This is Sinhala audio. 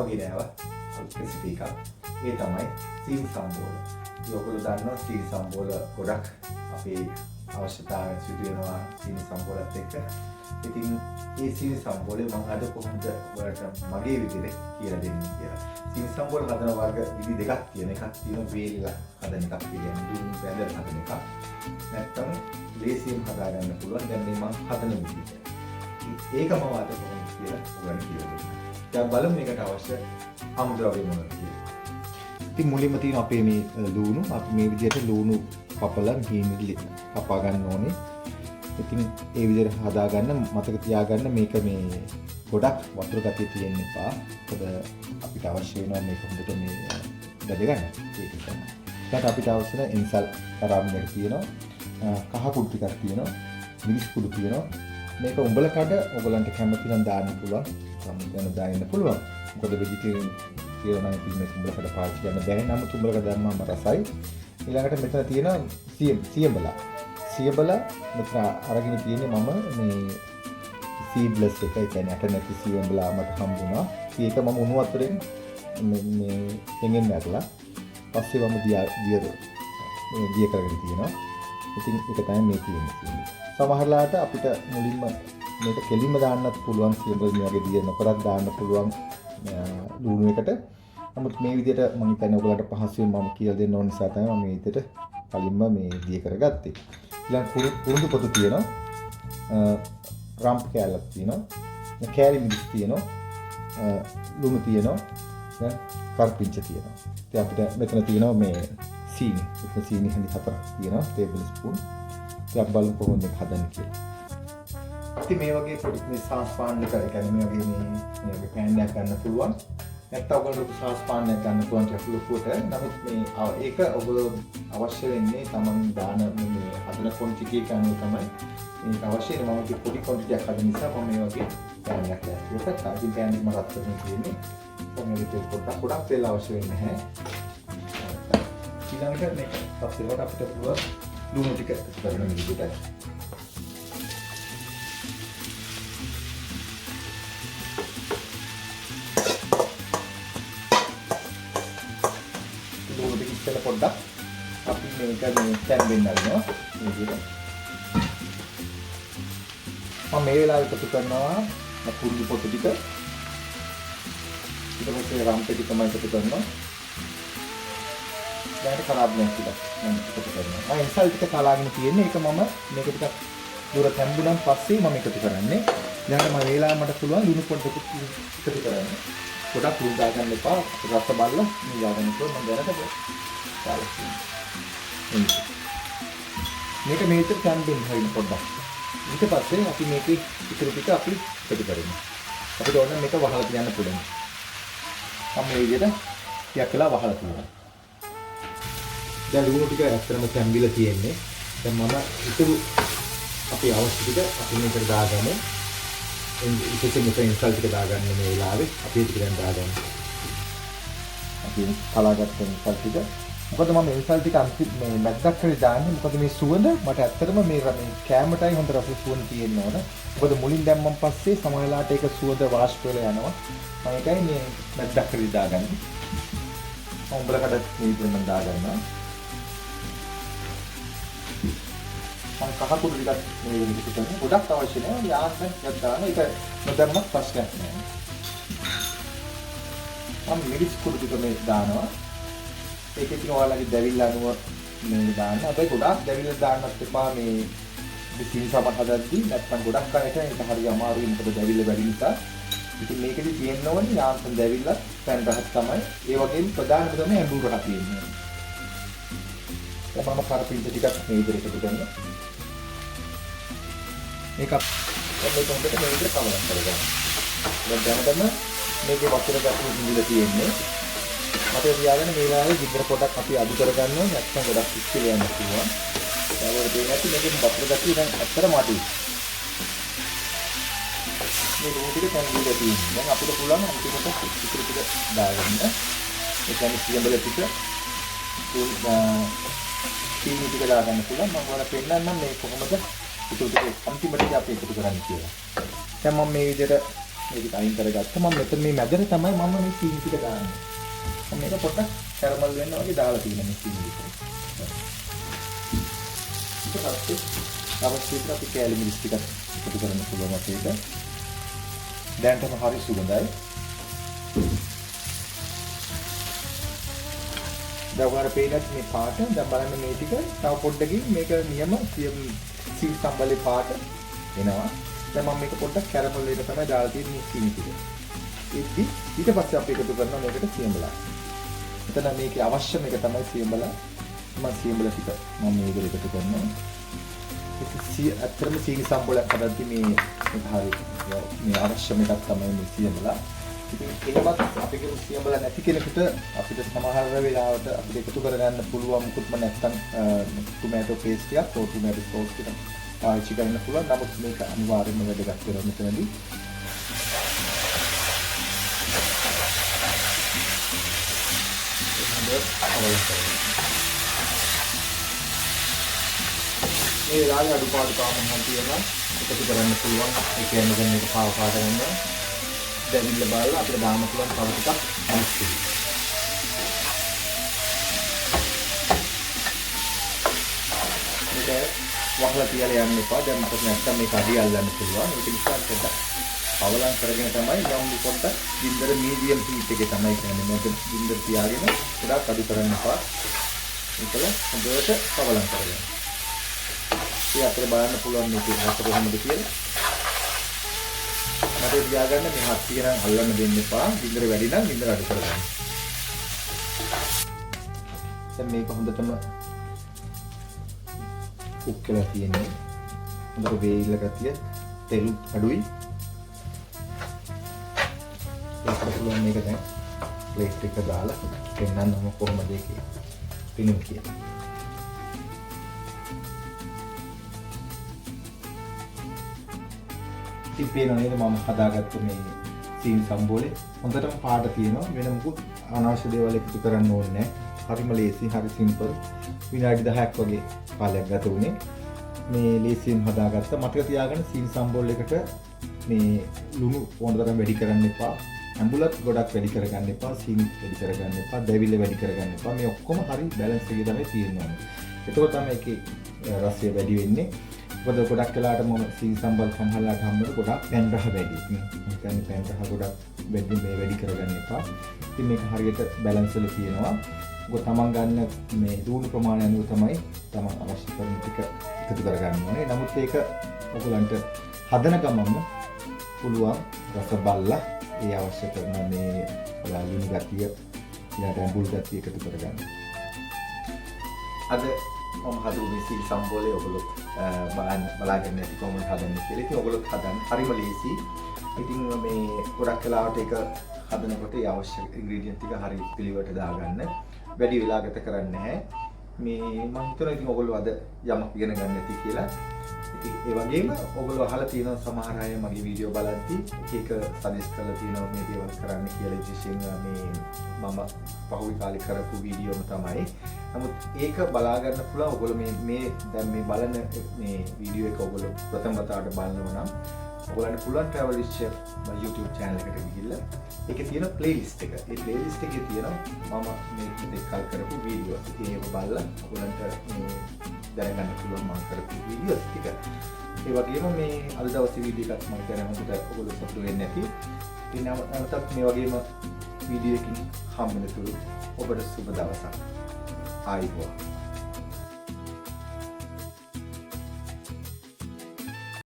වගේ නෑව රෙසිපි එකක්. ඒ තමයි සීනි සම්බෝල. ඔයගොල්ලෝ දන්නවා සීනි සම්බෝල ගොඩක් අපේ අවශ්‍යතාවයන් සිදු වෙනවා සීනි සම්බෝලත් එක්ක. ඉතින් මේ සීනි සම්බෝලේ මම අද කොහොමද ඔයාලට මගේ විදිහට කියලා දෙන්නේ කියලා. සීනි සම්බෝල හදන වර්ග විදි දෙකක් තියෙන. එකක් තියෙනවා වේලිලා හදන එකක් කියන්නේ දුම් බැඳලා හදන එකක්. නැත්තම් ලේසියෙන් හදා ගන්න පුළුවන්. දැන් මේ මම හදන විදිහට. ඒක මම අද කොහොමද කියලා ඔයාලට කියලා දෙන්න. දැන් බලමු මේකට අවශ්‍ය අමුද්‍රව්‍ය මොනවද කියලා. ඉතින් මුලින්ම තියෙන අපේ මේ ලුණු. අපි මේ විදිහට ලුණු කපලා හීනෙලි කපා ගන්න ඕනේ. ඉතින් ඒ විදිහට හදා ගන්න මතක තියාගන්න මේක මේ ගොඩක් වතුර ගතිය තියෙන්න එපා. මොකද අපිට අවශ්‍ය වෙනවා මේක හොඳට මේ බෙද ගන්න. ඒක තමයි. ඊට අපිට අවශ්‍ය වෙන එන්සල් කරාමිනෙක තියෙනවා. කහ කුඩු ටිකක් තියෙනවා. මිරිස් කුඩු තියෙනවා. මේක උඹල කඩ ඔයගලන්ට කැමති නම් දාන්න පුළුවන්. සම්පූර්ණ දාන්න පුළුවන්. මොකද වෙජිටේරියන් කියලා නම් ඉතින් මේ උඹල කඩ පාවිච්චි කරන්න බැහැ. නමුත් උඹල කඩ දැම්මම රසයි. ඊළඟට මෙතන තියෙනවා සියඹලා. සියඹලා මෙතන අරගෙන තියෙන්නේ මම මේ සීඩ්ලස් එක. ඒ කියන්නේ අට නැති සියඹලා මට හම්බුණා. ඒක මම උණු වතුරෙන් මේ දෙගෙන් ඇරලා පස්සේ මම දිය කරගෙන තියෙනවා. ඉතින් ඒක තමයි මේ තියෙන්නේ. සමහරලාට අපිට මුලින්ම මේක කෙලින්ම දාන්නත් පුළුවන් සියඹල මේ වගේ දිය නොකරත් දාන්න පුළුවන් ලුණු එකට. නමුත් මේ විදිහට මම හිතන්නේ ඔයගලන්ට පහසුවෙන් මම කියලා දෙන්න ඕන නිසා තමයි මම මේ විදිහට කලින්ම මේ දිය කරගත්තේ. ඊළඟ කුරුඳු පොතු තියෙනවා. රම්ප් කෑල්ලක් තියෙනවා. කෑලි මිරිස් තියෙනවා. ලුණු තියෙනවා. දැන් කරපිංච තියෙනවා. ඉතින් අපිට මෙතන තියෙනවා මේ සීනි. ඒක සීනි හඳි 4ක් තියෙනවා. Table spoon. ඉතින් අපි බලමු කොහොමද මේක හදන්නේ කියලා. ඉතින් මේ වගේ පොඩි මේ සාස් පාන් එක කියන්නේ මේ වගේ මේ පෑන් එකක් ගන්න පුළුවන්. නැත්නම් ඔයගොල්ලෝ සාස් පාන් එකක් ගන්න පුළුවන් ටිකක් ලොකුවට. නමුත් මේ ඒක ඔයගොල්ලෝ අවශ්‍ය වෙන්නේ තමන් දාන මේ හදන ක්වොන්ටිටි එක අනුව තමයි මේක අවශ්‍ය වෙන්නේ. මම පොඩි ක්වොන්ටිටි එකක් හදන නිසා මම මේ වගේ පෑන් එකක් ගත්තා. ඒකත් පෑන් එක මම රත් කරගෙන තියෙන්නේ. කොහොමද ඒක පොඩක් තෙල් අවශ්‍ය වෙන්නේ නැහැ. ඊළඟට මේක පස්සේ අපිට පුළුවන් ලුණු ටික කරන විදිහට ඉස්සෙල්ලා පොඩ්ඩක් අපි මේක මේ තැම්බෙන්න ගන්නවා මේ විදිහට. මම මේ වෙලාවේ එකතු කරනවා කුරුඳු පොතු ටික. ඊට පස්සේ රම්පෙ ටික මම එකතු කරනවා. දැන් කරාබ්නේ ටික මම එකතු කරනවා. මම ඉන්සල් ටික කලාගෙන තියෙන්නේ. ඒක මම මේක ටිකක් දුර තැම්බුණාන් පස්සේ මම එකතු කරන්නේ. ඊළඟට මම වේලාව මට පුළුවන් ලුණු පොඩ්ඩක් එකතු කරන්න. ගොඩක් ලුණු දාගන්න එපා. රස බලලා මේ දාගන්න පුළුවන් මම දැනට මේක මේ විතර තැම්බෙන්න හරින පොඩ්ඩක්. ඊට පස්සේ අපි මේකේ ඉතුරු ටික අපි එකතු කරමු. අපිට ඕන මේක වහලා තියන්න පුළුවන්. මම මේ විදිහට ටිකක් වෙලා වහලා තියෙනවා. දැන් ලුණු ටික ඇත්තටම තැම්බිලා තියෙන්නේ. දැන් මම ඉතුරු අපි අවශ්‍ය ටික අපි මේකට දාගමු. ඉතින් මේක ඉන්සල් ටික දාගන්න මේ වෙලාවේ අපි ටික දැන් දාගමු. අපි කලාගත්ත ඉන්සල් ටික. මොකද මම ඉන්සල් ටික අන්තිම මේ මැද්දක් කරේ දාන්නේ. මොකද මේ සුවඳ මට ඇත්තටම මේ කෑමටයි හොඳ රස සුවඳ තියෙන්න ඕන. මොකද මුලින් දැම්මන් පස්සේ සමහරලාට ඒක සුවඳ වාෂ්ප වෙලා යනවා. මම ඒකයි මේ මැද්දක් කරේ දාගන්නේ. මම උඹලකට මේ විදිහට මම දාගන්නවා. මම කහ කුඩු ටිකක් මේ විදිහට කරන්නේ. ගොඩක් අවශ්‍ය නැහැ. යාන්තම් ටිකක් දාන්න. ඒක නොදැම්මත් ප්‍රශ්නයක් නැහැ. මම මිරිස් කුඩු ටික මේ දානවා. ඒක ඉතින් ඔයාලගේ දැවිල්ල අනුව මේ දාන්න. හැබැයි ගොඩක් දැවිල්ල දාන්නත් එපා මේ සීනි සමන් හදද්දී. නැත්නම් ගොඩක් අයට ඒක හරිය අමාරුයි. මොකද දැවිල්ල වැඩි නිසා. ඉතින් මේකෙදි තියෙන්න ඕනේ යාන්තම් දැවිල්ල පැන් රහක් තමයි. ඒ වගේම ප්‍රධානම තමයි ඇඹුල් රහ තියෙන්නේ. දැන් මම කරපිංච ටිකක් මේ විදිහට එකතු කරනවා. මේක අපේ කොන්දේට මේ විදිහට කවරක් කරගන්න. දැන් දැනටම මේකේ වතුර ගැටුම් ඉඳලා තියෙන්නේ. අපේ තියාගෙන මේ වෙලාවේ විතර පොඩක් අපි අඩු කරගන්නවා. නැත්නම් ගොඩක් ඉස්සිල යන්න පුළුවන්. ඒවල දෙයක් නැති මේකෙන් වතුර ගැටුම් දැන් ඇත්තටම අඩුයි. මේ ලුණු ටික තැන්විලා තියෙනවා. දැන් අපිට පුළුවන් අන්තිමට ඉතුරු ටික දාගන්න. ඒ කියන්නේ සියඹල ටික සීනි ටික දාගන්න පුළුවන්. මම ඔයාලට පෙන්නන්නම් මේ කොහොමද ඉතුරු ටික අන්තිමට අපි එකතු කරන්නේ කියලා. දැන් මම මේ විදිහට මේක අයින් කරගත්තා. මම මෙතන මේ මැදට තමයි මම මේ සීනි ටික දාන්නේ. මම මේක පොඩ්ඩක් කැරමල් වෙන්න වගේ දාලා තියෙන මේ සීනි ටික. ඊට පස්සේ අවශ්‍ය විදිහට අපි කෑලි මිරිස් ටිකක් එකතු කරන්න පුළුවන් අපේට. දැන් තමයි හරි සුගඳයි. දැන් ඔයාලා පේනත් මේ පාට දැන් බලන්න මේ ටික තව පොඩ්ඩකින් මේක නියම සීනි සම්බලේ පාට එනවා. දැන් මම මේක පොඩ්ඩක් කැරමල් එකට තමයි දාලා තියෙන්නේ මේ සීනි ටික. ඊට පස්සේ අපි එකතු කරනවා මේකට සියඹලා. එතන මේකේ අවශ්‍ය මේක තමයි සියඹලා. මම සියඹලා ටික මම මේකට එකතු කරනවා. ඇත්තටම සීනි සම්බලයක් හදද්දී මේ හරි මේ අවශ්‍ය මේකක් තමයි මේ සියඹලා. ඉතින් ඒවත් අපි කියන සියඹලා නැති කෙනෙකුට අපිට සමහර වෙලාවට අපිට එකතු කරගන්න පුළුවන් මුකුත්ම නැත්තම් ටොමැටෝ පේස්ට් එකක් හෝ ටොමැටෝ සෝස් එකක් පාවිච්චි කරන්න පුළුවන්. නමුත් මේක අනිවාර්යයෙන්ම වැදගත් වෙනවා මෙතනදී. මේ රාග අඩුපාඩු කාමයන් තියෙනවා එකතු කරන්න පුළුවන්. ඒ කියන්නේ දැන් මේක පාව පාට ගන්නවා. දැවිල්ල බලලා අපිට දාන්න පුළුවන් තව ටිකක් අනිත්. මේක වහලා තියලා යන්න එපා. දැන් මට නැත්තම් මේක අඩි අල්ලන්න පුළුවන්. ඒක නිසා පොඩ්ඩක් අවලං කරගෙන තමයි යම් පොඩ්ඩක් ගින්දර මීඩියම් හීට් එකේ තමයි කියන්නේ. මේක ගින්දර තියාගෙන පොඩ්ඩක් අඩු කරන්න එපා. ඒකල හොඳට අවලං කරගන්න. ඒ අතර බලන්න පුළුවන් මේක හතර කොහොමද කියලා. මට තියාගන්න මේ හත්තිය නම් අල්ලන්න දෙන්න එපා. ගින්දර වැඩි නම් ගින්දර අඩු කරගන්න. දැන් මේක හොඳටම කුක් කරලා තියෙන්නේ. හොඳට වේිලා ගතිය තෙල් අඩුයි. ඒක පුළුවන් මේක දැන් ප්ලේට් එක දාලා පෙන්නන්නම කොහොමද ඒකේ පිනුම් කියලා. ඉතින් පේනවා නේද මම හදාගත්ත මේ සීනි සම්බෝලේ හොඳටම පාට තියෙනවා. වෙන මොකුත් අනවශ්‍ය දේවල් එකතු කරන්න ඕනේ නැහැ. හරිම ලේසි, හරි සිම්පල්. විනාඩි 10ක් වගේ කාලයක් ගත වුණේ. මේ ලේසියෙන් හදාගත්ත. මතක තියාගන්න සීනි සම්බෝල් එකට මේ ලුණු ඕනතරම් වැඩි කරන්න එපා. ඇඹුලත් ගොඩක් වැඩි කරගන්න එපා. සීනි වැඩි කරගන්න එපා. දැවිල්ල වැඩි කරගන්න එපා. මේ ඔක්කොම හරි බැලන්ස් එකේ තමයි තියෙන්නේ. එතකොට තමයි ඒකේ රසය වැඩි වෙන්නේ. මොකද ගොඩක් වෙලාවට මම සීනි සම්බල් සම්හලලාට හම්බෙන්නේ ගොඩක් පැන් රහ වැඩි. මේ කියන්නේ පැන් රහ ගොඩක් වැඩි කරගන්න එපා. ඉතින් මේක හරියට බැලන්ස් වෙලා තියෙනවා. ඔක තමන් ගන්න මේ දුණු ප්‍රමාණය අනුව තමයි තමන් අවශ්‍ය කරන ටික එකතු කරගන්න ඕනේ. නමුත් ඒක ඔයගලන්ට හදන ගමන්ම පුළුවන් රස බලලා ඒ අවශ්‍ය කරන මේ ලුණු ගතිය ඊළඟට ඇඹුල් ගතිය එකතු කරගන්න. අද මම හදුවේ සීනි සම්බෝලේ ඔයගොල්ලෝ බලාගෙන ඉති කොහොමද හදන්නේ කියලා. ඉතින් ඔයගොල්ලෝ හදන්න හරිම ලේසි. ඉතින් මේ ගොඩක් වෙලාවට ඒක හදනකොට ඒ අවශ්‍ය ඉන්ග්‍රීඩියන්ට් ටික හරි පිළිවෙලට දාගන්න. වැඩි වෙලා ගත කරන්නේ නැහැ. මේ මම හිතනවා ඉතින් ඔයගොල්ලෝ අද යමක් ඉගෙන ගන්න ඇති කියලා. ඉතින් ඒ වගේම ඔයගොල්ලෝ අහලා තියෙනවා සමහර අය මගේ වීඩියෝ බලද්දී එක සජෙස්ට් කරලා තියෙනවා මේ දේවල් කරන්න කියලා. විශේෂයෙන් මේ මම පහුගිය කාලේ කරපු වීඩියෝම තමයි. නමුත් ඒක බලා ගන්න පුළුවන් ඔයගොල්ලෝ මේ දැන් මේ බලන මේ වීඩියෝ එක ඔයගොල්ලෝ ප්‍රථම වතාවට බලනවා නම් ඔයගොල්ලන්ට පුළුවන් travel with chef මගේ YouTube channel එකට ගිහිල්ලා ඒකේ තියෙන playlist එක. ඒ playlist එකේ තියෙනවා මම මේ දෙකල් කරපු වීඩියෝ. ඉතින් ඒක බලලා ඔයගොල්ලන්ට දැනගන්න පුළුවන් මම කරපු වීඩියෝස් ටික. ඒ වගේම මේ අද දවසේ වීඩියෝ එකක් මම කරන හොඳට ඔයගොල්ලෝ සතුටු වෙන්නේ නැති. ඉතින් නැවතත් මේ වගේම වීඩියෝ එකකින් හම්බ වෙනතුරු ඔබට සුබ දවසක්. ආයිබෝවන්.